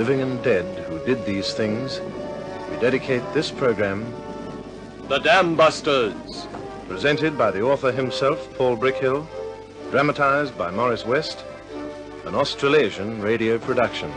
living and dead who did these things, we dedicate this program, The Dambusters, presented by the author himself, Paul Brickhill, dramatized by Morris West, an Australasian radio production.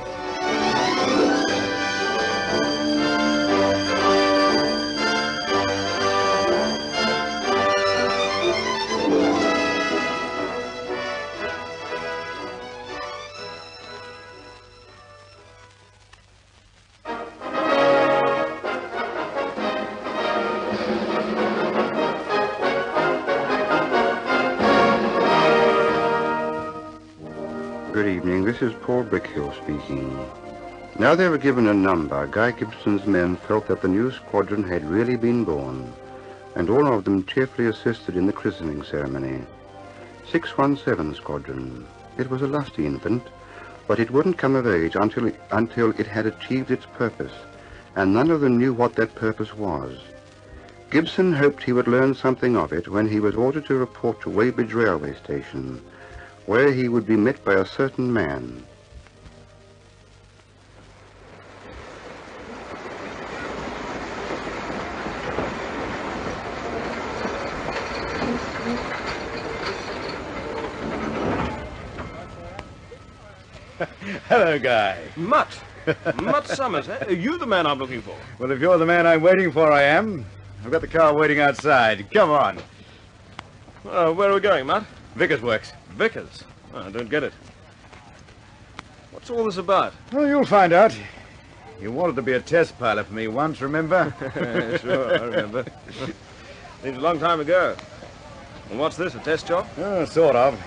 Good evening, this is Paul Brickhill speaking. Now they were given a number, Guy Gibson's men felt that the new squadron had really been born, and all of them cheerfully assisted in the christening ceremony. 617 Squadron. It was a lusty infant, but it wouldn't come of age until it had achieved its purpose, and none of them knew what that purpose was. Gibson hoped he would learn something of it when he was ordered to report to Weybridge Railway Station, where he would be met by a certain man. Hello, Guy. Mutt. Mutt Summers, eh? Are you the man I'm looking for? Well, if you're the man I'm waiting for, I am. I've got the car waiting outside. Come on. Where are we going, Mutt? Vickers works. Vickers? Oh, I don't get it. What's all this about? Well, you'll find out. You wanted to be a test pilot for me once, remember? Sure, I remember. Seems a long time ago. And what's this, a test job? Oh, sort of.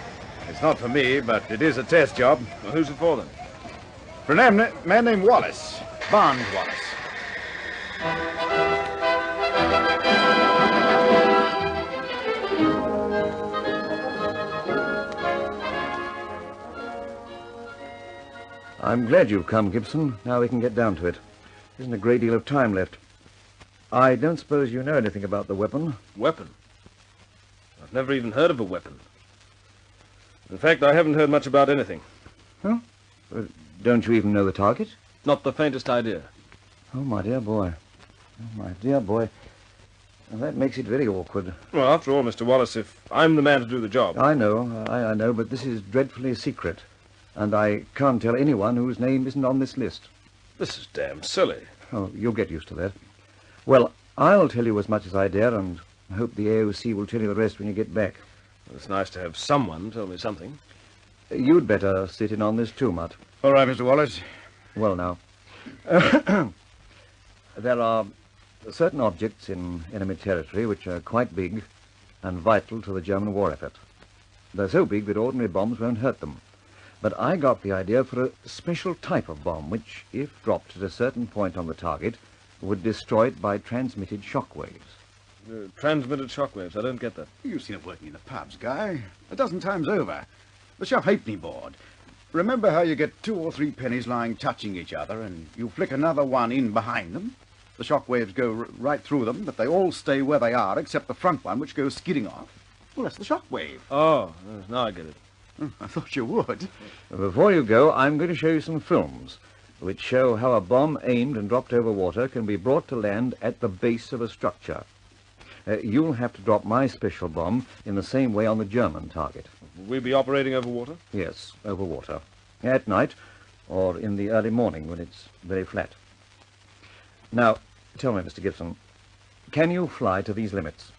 It's not for me, but it is a test job. Well, who's it for, then? For a man named Wallis. Barnes Wallis. I'm glad you've come, Gibson. Now we can get down to it. There isn't a great deal of time left. I don't suppose you know anything about the weapon. Weapon? I've never even heard of a weapon. In fact, I haven't heard much about anything. Huh? Don't you even know the target? Not the faintest idea. Oh, my dear boy. Oh, my dear boy. And that makes it very awkward. Well, after all, Mr. Wallis, if I'm the man to do the job... I know, I know, but this is dreadfully secret. And I can't tell anyone whose name isn't on this list. This is damn silly. Oh, you'll get used to that. Well, I'll tell you as much as I dare, and I hope the AOC will tell you the rest when you get back. It's nice to have someone tell me something. You'd better sit in on this too, Mutt. All right, Mr. Wallis. Well, now. There are certain objects in enemy territory which are quite big and vital to the German war effort. They're so big that ordinary bombs won't hurt them. But I got the idea for a special type of bomb which, if dropped at a certain point on the target, would destroy it by transmitted shock waves. Transmitted shock waves? I don't get that. You've seen it working in the pubs, Guy. A dozen times over. The shop halfpenny board. Remember how you get 2 or 3 pennies lying touching each other and you flick another one in behind them? The shock waves go right through them, but they all stay where they are except the front one, which goes skidding off. Well, that's the shock wave. Oh, now I get it. I thought you would. Before you go, I'm going to show you some films which show how a bomb aimed and dropped over water can be brought to land at the base of a structure. You'll have to drop my special bomb in the same way on the German target. Will we be operating over water? Yes, over water. At night, or in the early morning when it's very flat. Now, tell me, Mr. Gibson, can you fly to these limits?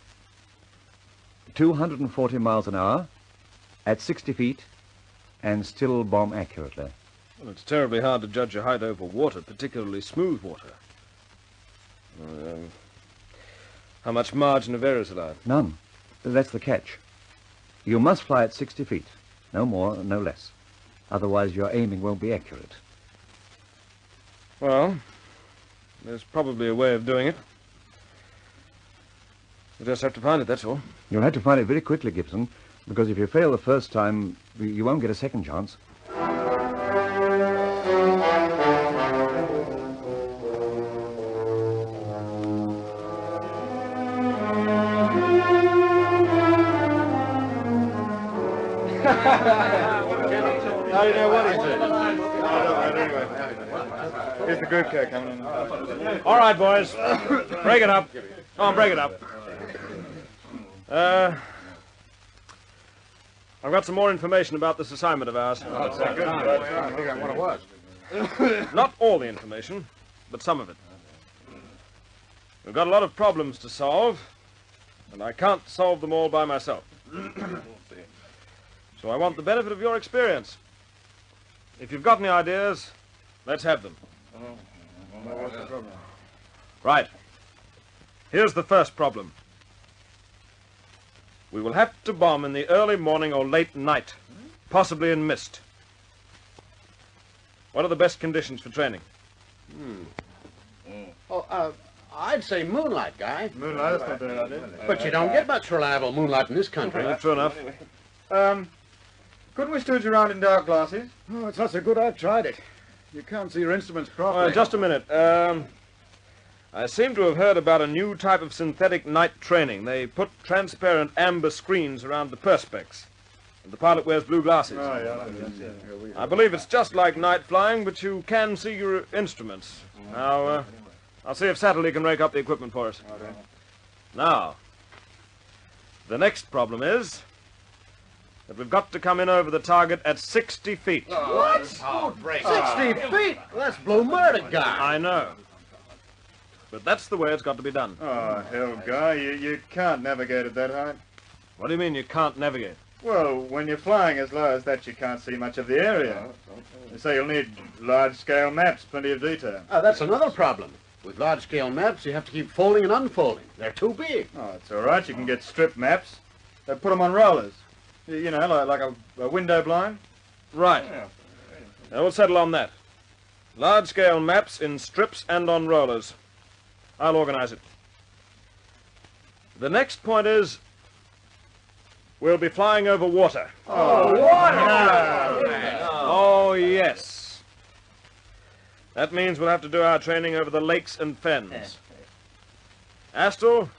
240 miles an hour, at 60 feet, and still bomb accurately. Well, it's terribly hard to judge a height over water, particularly smooth water. How much margin of error is allowed? None. That's the catch. You must fly at 60 feet. No more, no less. Otherwise, your aiming won't be accurate. Well, there's probably a way of doing it. We'll just have to find it, that's all. You'll have to find it very quickly, Gibson, because if you fail the first time, you won't get a second chance. How do you know what he said? Here's the group car coming in. All right, boys. Break it up. Come on, break it up. I've got some more information about this assignment of ours. I figure out what it was. Not all the information, but some of it. We've got a lot of problems to solve, and I can't solve them all by myself. So I want the benefit of your experience. If you've got any ideas, let's have them. What's the problem? Right. Here's the first problem. We will have to bomb in the early morning or late night, possibly in mist. What are the best conditions for training? Oh, I'd say moonlight, Guy. Moonlight, that's not a bad idea. But you don't get much reliable moonlight in this country. True enough. Couldn't we stooge around in dark glasses? Oh, it's not so good. I've tried it. You can't see your instruments properly. Just a minute. I seem to have heard about a new type of synthetic night training. They put transparent amber screens around the perspex, and the pilot wears blue glasses. Oh, yeah. I believe it's just like night flying, but you can see your instruments. Now, I'll see if Satterley can rake up the equipment for us. Okay. Now, the next problem is that we've got to come in over the target at 60 feet. What? 60 feet? That's blue murder, Guy. I know. But that's the way it's got to be done. Oh, hell, Guy, you can't navigate at that height. What do you mean you can't navigate? Well, when you're flying as low as that, you can't see much of the area. So you'll need large-scale maps, plenty of detail. That's another problem. With large-scale maps, you have to keep folding and unfolding. They're too big. Oh, it's all right. You can get strip maps. They put them on rollers. You know, like a window blind. Right. Now we'll settle on that. Large-scale maps in strips and on rollers. I'll organize it. The next point is we'll be flying over water. Oh, water! Oh, yes. That means we'll have to do our training over the lakes and fens. Astle,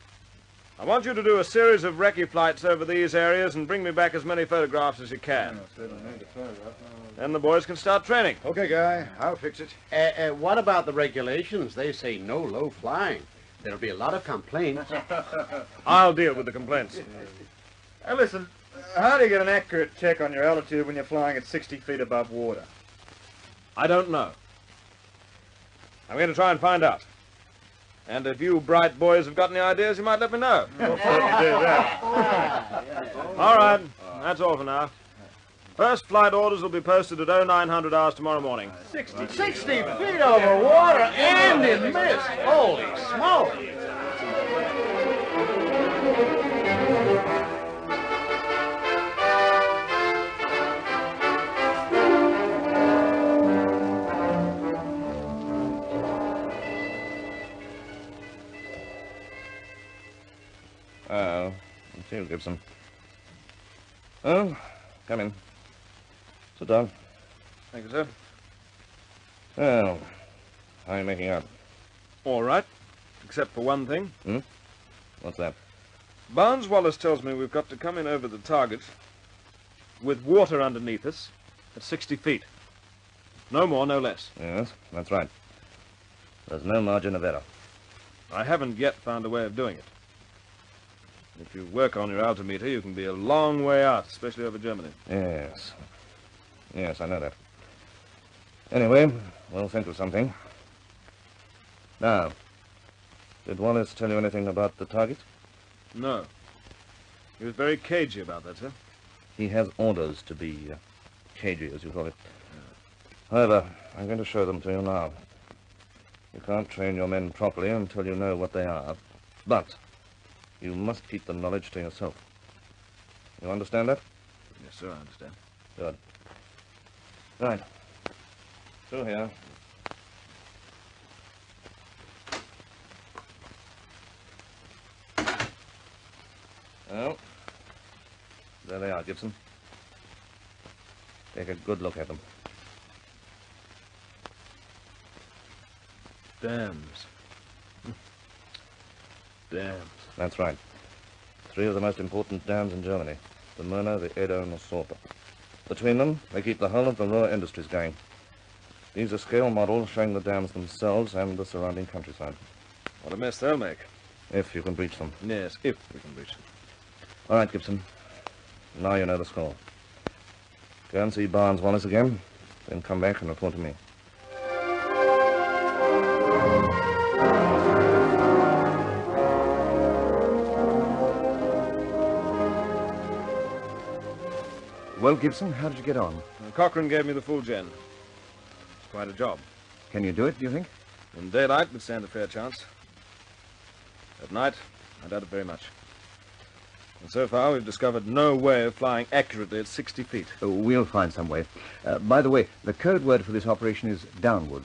I want you to do a series of recce flights over these areas and bring me back as many photographs as you can. Then the boys can start training. Okay, Guy. I'll fix it. What about the regulations? They say no low flying. There'll be a lot of complaints. I'll deal with the complaints. Hey, listen, how do you get an accurate check on your altitude when you're flying at 60 feet above water? I don't know. I'm going to try and find out. And if you bright boys have got any ideas, you might let me know. We'll certainly do that. All right. That's all for now. First flight orders will be posted at 0900 hours tomorrow morning. 60 feet over water and in mist. Holy smoke! It's you, Gibson. Oh, come in. Sit down. Thank you, sir. Well, how are you making out? All right. Except for one thing. What's that? Barnes Wallis tells me we've got to come in over the target with water underneath us at 60 feet. No more, no less. Yes, that's right. There's no margin of error. I haven't yet found a way of doing it. If you work on your altimeter, you can be a long way out, especially over Germany. Yes. Yes, I know that. Anyway, we'll think of something. Now, did Wallace tell you anything about the target? No. He was very cagey about that, sir. He has orders to be cagey, as you call it. However, I'm going to show them to you now. You can't train your men properly until you know what they are. But you must keep the knowledge to yourself. You understand that? Yes, sir, I understand. Good. Right. Through here. Well, there they are, Gibson. Take a good look at them. Dams. Dams. That's right. 3 of the most important dams in Germany. The Möhne, the Eder, and the Sorpe. Between them, they keep the whole of the Ruhr Industries going. These are scale models showing the dams themselves and the surrounding countryside. What a mess they'll make. If you can breach them. Yes, if we can breach them. All right, Gibson. Now you know the score. Go and see Barnes Wallis again, then come back and report to me. Well, Gibson, how did you get on? Cochrane gave me the full gen. It's quite a job. Can you do it, do you think? In daylight, we'd stand a fair chance. At night, I doubt it very much. And so far, we've discovered no way of flying accurately at 60 feet. Oh, we'll find some way. By the way, the code word for this operation is downward.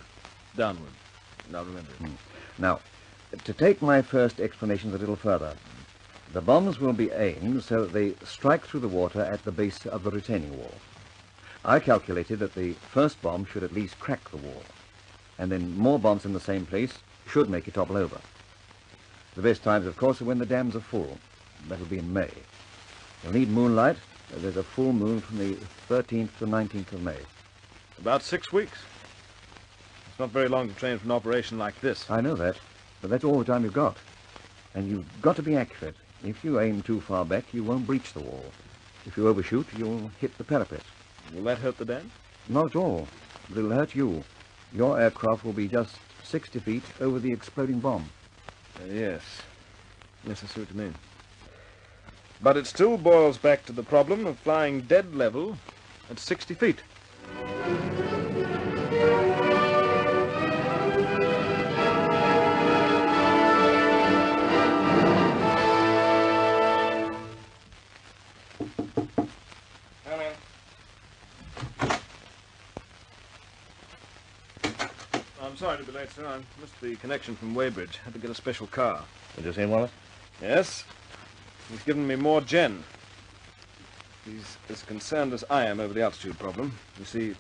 Downward. Now remember it. Now, to take my first explanations a little further, the bombs will be aimed so that they strike through the water at the base of the retaining wall. I calculated that the first bomb should at least crack the wall, and then more bombs in the same place should make it topple over. The best times, of course, are when the dams are full. That'll be in May. You'll need moonlight. There's a full moon from the 13th to 19th of May. About 6 weeks. It's not very long to train for an operation like this. I know that, but that's all the time you've got. And you've got to be accurate. If you aim too far back, you won't breach the wall. If you overshoot, you'll hit the parapet. Will that hurt the dam? Not at all. But it'll hurt you. Your aircraft will be just 60 feet over the exploding bomb. Yes. Yes, I see what you mean. But it still boils back to the problem of flying dead level at 60 feet. Come in. I'm sorry to be late, sir. I missed the connection from Weybridge. Had to get a special car. Did you see Wallace? Yes. He's given me more gen. He's as concerned as I am over the altitude problem. You see, it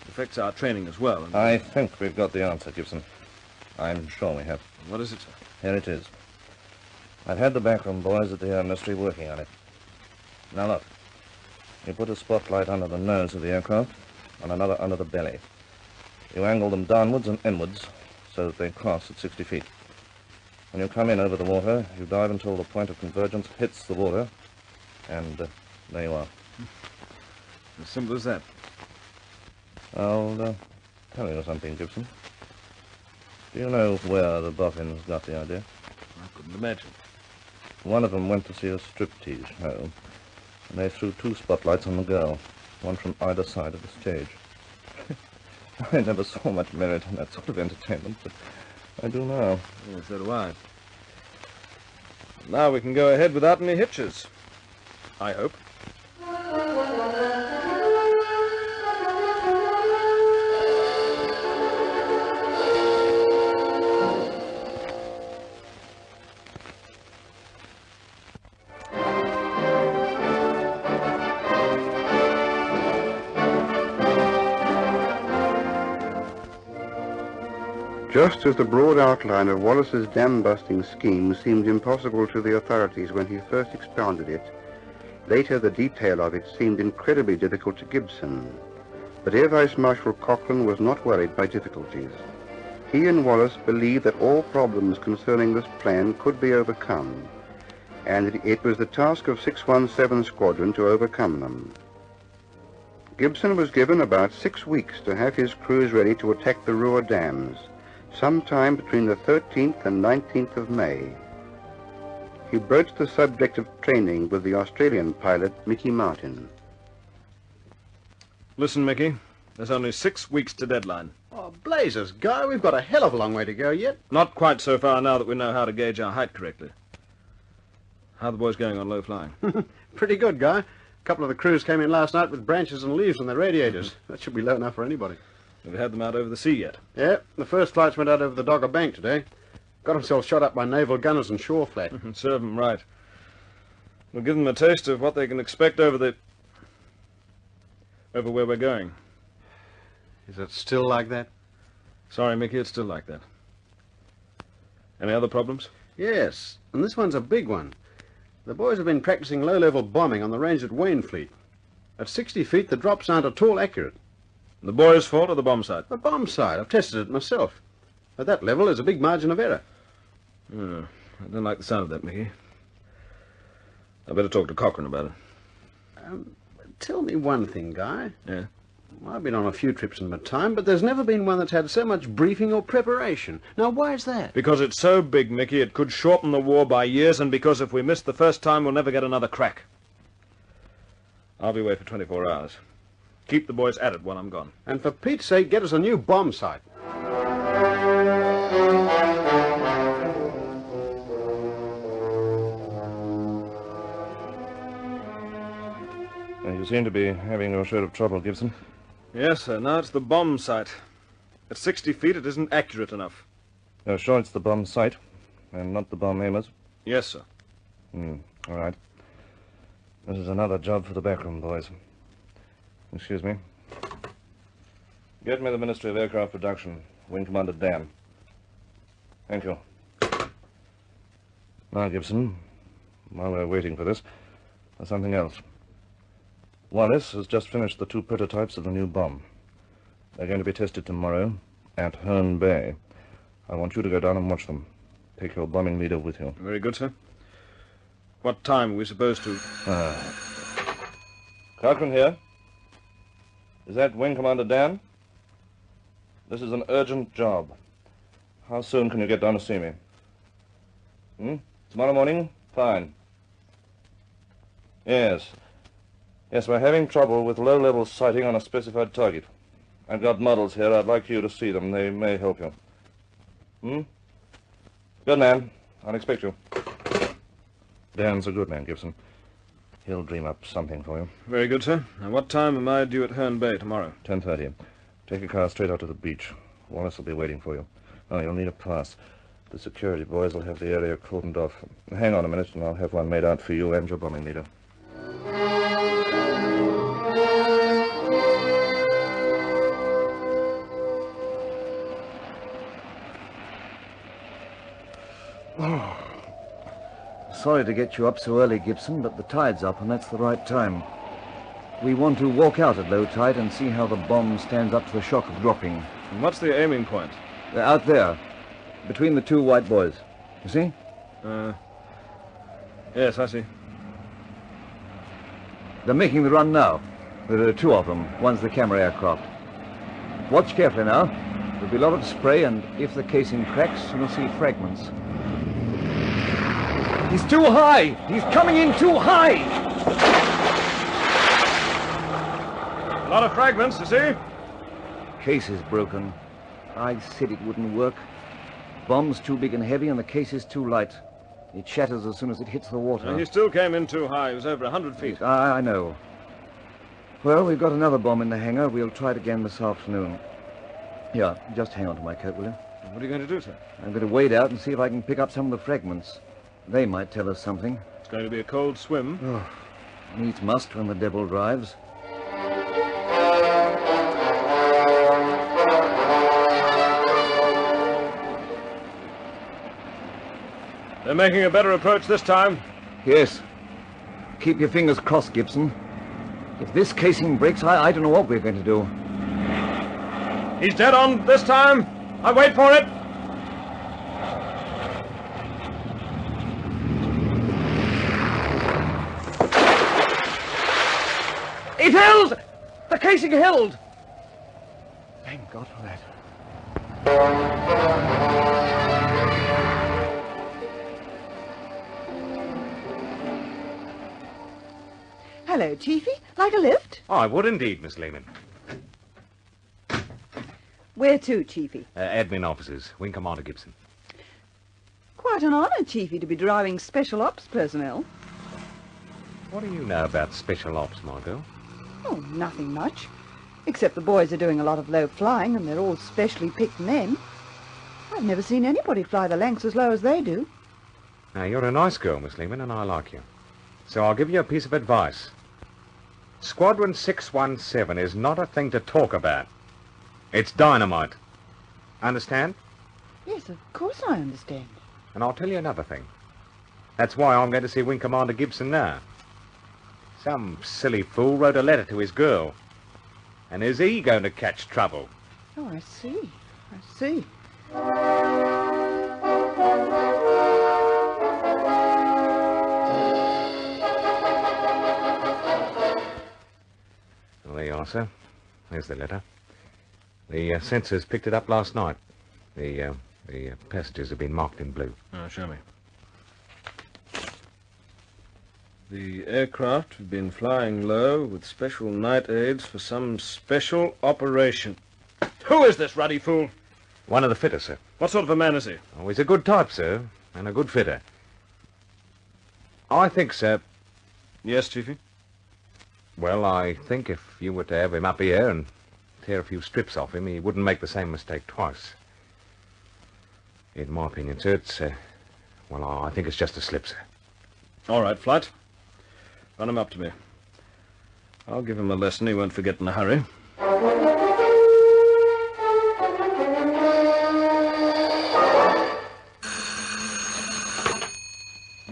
affects our training as well. And I think we've got the answer, Gibson. I'm sure we have. What is it, sir? Here it is. I've had the backroom boys at the Air Ministry working on it. Now look. You put a spotlight under the nose of the aircraft and another under the belly. You angle them downwards and inwards so that they cross at 60 feet. When you come in over the water, you dive until the point of convergence hits the water, and there you are. As simple as that. I'll tell you something, Gibson. Do you know where the boffins got the idea? I couldn't imagine. One of them went to see a striptease show, and they threw 2 spotlights on the girl, one from either side of the stage. I never saw much merit in that sort of entertainment, but I do now. Yes, so do I. Now we can go ahead without any hitches. I hope. Just as the broad outline of Wallis's dam-busting scheme seemed impossible to the authorities when he first expounded it, later the detail of it seemed incredibly difficult to Gibson. But Air Vice Marshal Cochrane was not worried by difficulties. He and Wallis believed that all problems concerning this plan could be overcome, and it was the task of 617 Squadron to overcome them. Gibson was given about 6 weeks to have his crews ready to attack the Ruhr dams, sometime between the 13th and 19th of May. He broached the subject of training with the Australian pilot, Mickey Martin. Listen, Mickey, there's only 6 weeks to deadline. Oh, blazes, Guy, we've got a hell of a long way to go yet. Not quite so far now that we know how to gauge our height correctly. How are the boys going on low flying? Pretty good, Guy. A couple of the crews came in last night with branches and leaves on their radiators. That should be low enough for anybody. Have you had them out over the sea yet? Yeah, the first flights went out over the Dogger Bank today. Got themselves shot up by naval gunners and shore flat. Serve them right. We'll give them a taste of what they can expect over where we're going. Is it still like that? Sorry, Mickey, it's still like that. Any other problems? Yes, and this one's a big one. The boys have been practicing low-level bombing on the range at Wainfleet. At 60 feet, the drops aren't at all accurate. The boy's fault or the bomb sight? The bomb sight. I've tested it myself. At that level, there's a big margin of error. Oh, I don't like the sound of that, Mickey. I better talk to Cochrane about it. Tell me one thing, Guy. Yeah? I've been on a few trips in my time, but there's never been one that's had so much briefing or preparation. Now, why is that? Because it's so big, Mickey, it could shorten the war by years, and because if we miss the first time, we'll never get another crack. I'll be away for 24 hours. Keep the boys at it while I'm gone. And for Pete's sake, get us a new bomb sight. You seem to be having your share of trouble, Gibson. Yes, sir. Now it's the bomb sight. At 60 feet, it isn't accurate enough. You're sure it's the bomb sight and not the bomb aimers? Yes, sir. All right. This is another job for the backroom boys. Excuse me. Get me the Ministry of Aircraft Production, Wing Commander Dan. Thank you. Now, Gibson, while we're waiting for this, there's something else. Wallis has just finished the 2 prototypes of the new bomb. They're going to be tested tomorrow at Möhne Bay. I want you to go down and watch them. Take your bombing leader with you. Very good, sir. What time are we supposed to... Cochrane here. Is that Wing Commander Dan? This is an urgent job. How soon can you get down to see me? Tomorrow morning? Fine. Yes. Yes, we're having trouble with low-level sighting on a specified target. I've got models here. I'd like you to see them. They may help you. Good man. I'll expect you. Dan's a good man, Gibson. He'll dream up something for you. Very good, sir. Now, what time am I due at Möhne Bay tomorrow? 10:30. Take a car straight out to the beach. Wallis will be waiting for you. Oh, you'll need a pass. The security boys will have the area cordoned off. Hang on a minute, and I'll have one made out for you and your bombing leader. Sorry to get you up so early, Gibson, but the tide's up, and that's the right time. We want to walk out at low tide and see how the bomb stands up to the shock of dropping. And what's the aiming point? Out there, between the 2 white boys. You see? Yes, I see. They're making the run now. There are 2 of them. One's the camera aircraft. Watch carefully now. There'll be a lot of spray, and if the casing cracks, you'll see fragments. He's too high! He's coming in too high! A lot of fragments, you see? Case is broken. I said it wouldn't work. Bomb's too big and heavy, and the case is too light. It shatters as soon as it hits the water. And he still came in too high. He was over 100 feet. I know. Well, we've got another bomb in the hangar. We'll try it again this afternoon. Here, just hang on to my coat, will you? What are you going to do, sir? I'm going to wade out and see if I can pick up some of the fragments. They might tell us something. It's going to be a cold swim. Oh, needs must when the devil drives. They're making a better approach this time. Yes. Keep your fingers crossed, Gibson. If this casing breaks, I don't know what we're going to do. He's dead on this time. I wait for it. It held! The casing held! Thank God for that. Hello, Chiefy. Like a lift? Oh, I would indeed, Miss Lehman. Where to, Chiefy? Admin offices, Wing Commander Gibson. Quite an honour, Chiefy, to be driving special ops personnel. What do you know about special ops, my girl? Oh, nothing much. Except the boys are doing a lot of low flying, and they're all specially picked men. I've never seen anybody fly the Lancs as low as they do. Now, you're a nice girl, Miss Lehman, and I like you. So I'll give you a piece of advice. Squadron 617 is not a thing to talk about. It's dynamite. Understand? Yes, of course I understand. And I'll tell you another thing. That's why I'm going to see Wing Commander Gibson now. Some silly fool wrote a letter to his girl. And is he going to catch trouble? Oh, I see. I see. Well, there you are, sir. There's the letter. The censors picked it up last night. The passages have been marked in blue. Oh, show me. The aircraft have been flying low with special night aids for some special operation. Who is this ruddy fool? One of the fitters, sir. What sort of a man is he? Oh, he's a good type, sir, and a good fitter. I think, sir... Yes, Chiefy? Well, I think if you were to have him up here and tear a few strips off him, he wouldn't make the same mistake twice. In my opinion, sir, it's... well, I think it's just a slip, sir. All right, Flight. Run him up to me. I'll give him a lesson he won't forget in a hurry.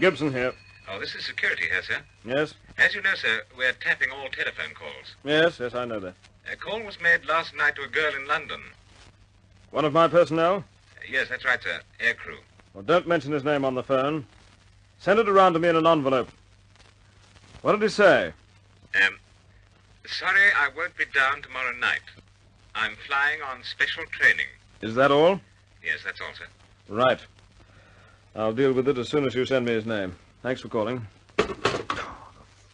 Gibson here. Oh, this is security here, sir. Yes? As you know, sir, we're tapping all telephone calls. Yes, I know that. A call was made last night to a girl in London. One of my personnel? Yes, that's right, sir. Aircrew. Well, don't mention his name on the phone. Send it around to me in an envelope. What did he say? Sorry I won't be down tomorrow night. I'm flying on special training. Is that all? Yes, that's all, sir. Right. I'll deal with it as soon as you send me his name. Thanks for calling. Oh, the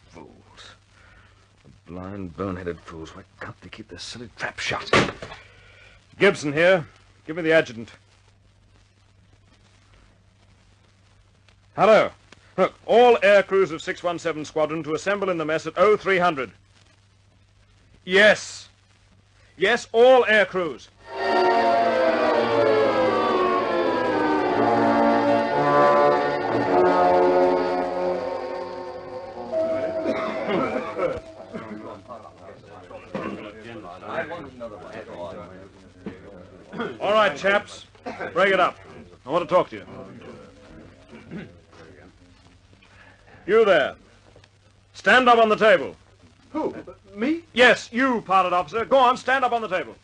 fools. The blind, bone-headed fools. Why can't they keep their silly trap shut? Gibson here. Give me the adjutant. Hello. Look, all air crews of 617 Squadron to assemble in the mess at 0300. Yes. Yes, all air crews. All right, chaps. Break it up. I want to talk to you. You there. Stand up on the table. Who? Me? Yes, you, pilot officer. Go on, stand up on the table.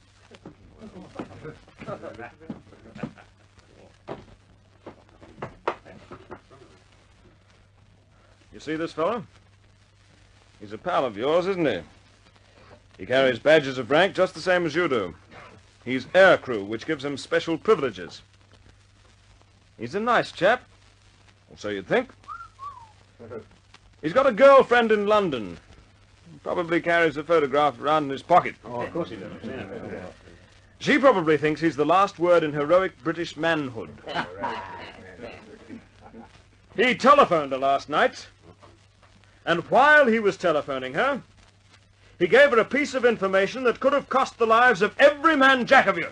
You see this fellow? He's a pal of yours, isn't he? He carries badges of rank just the same as you do. He's aircrew, which gives him special privileges. He's a nice chap. Or so you'd think. He's got a girlfriend in London. Probably carries a photograph around in his pocket. Oh, of course he does. Yeah. She probably thinks he's the last word in heroic British manhood. He telephoned her last night, and while he was telephoning her, he gave her a piece of information that could have cost the lives of every man jack of you.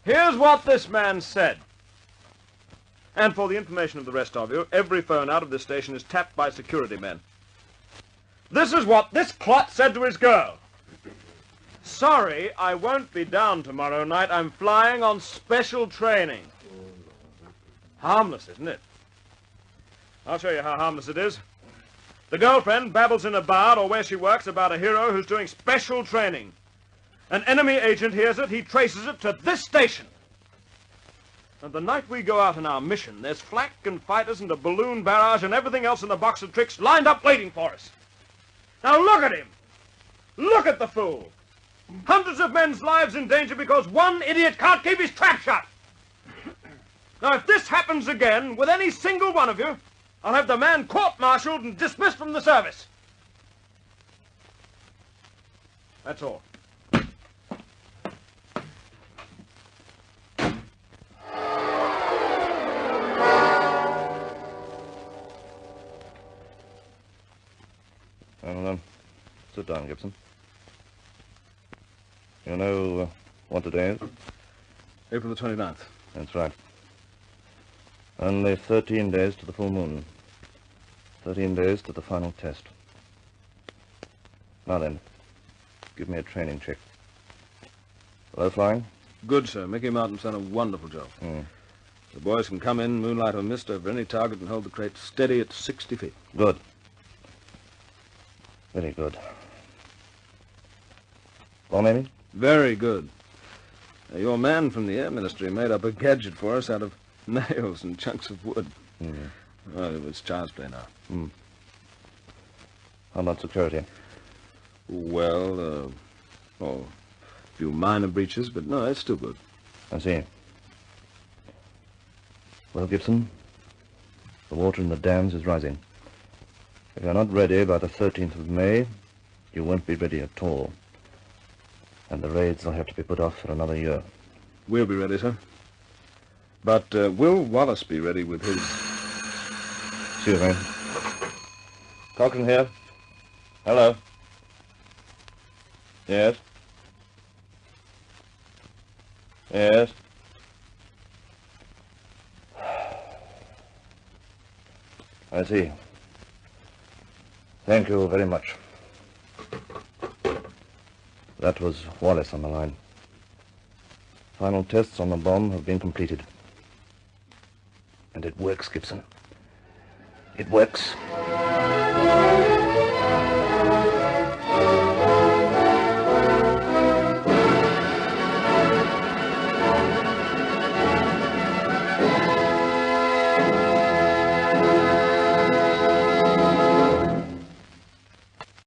Here's what this man said. And for the information of the rest of you, every phone out of this station is tapped by security men. This is what this clot said to his girl. Sorry, I won't be down tomorrow night. I'm flying on special training. Harmless, isn't it? I'll show you how harmless it is. The girlfriend babbles in a bar or where she works about a hero who's doing special training. An enemy agent hears it, he traces it to this station. And the night we go out on our mission, there's flak and fighters and a balloon barrage and everything else in the box of tricks lined up waiting for us. Now look at him. Look at the fool. Hundreds of men's lives in danger because one idiot can't keep his trap shut. Now, if this happens again with any single one of you, I'll have the man court-martialed and dismissed from the service. That's all. Well, sit down, Gibson. You know what today is? April the 29th. That's right. Only 13 days to the full moon. 13 days to the final test. Now then, give me a training check. Low flying? Good, sir. Mickey Mountain's done a wonderful job. The boys can come in, moonlight or mist, over any target and hold the crate steady at 60 feet. Good. Very good. Bomb, Amy? Very good. Your man from the Air Ministry made up a gadget for us out of nails and chunks of wood. Well, it was child's play now. How about security? Well, a few minor breaches, but no, it's still good. I see. Well, Gibson, the water in the dams is rising. If you're not ready by the 13th of May, you won't be ready at all. And the raids will have to be put off for another year. We'll be ready, sir. But will Wallace be ready with his... Excuse me. Cochrane here. Hello. Yes? Yes? I see. Thank you very much. That was Wallis on the line. Final tests on the bomb have been completed. And it works, Gibson. It works.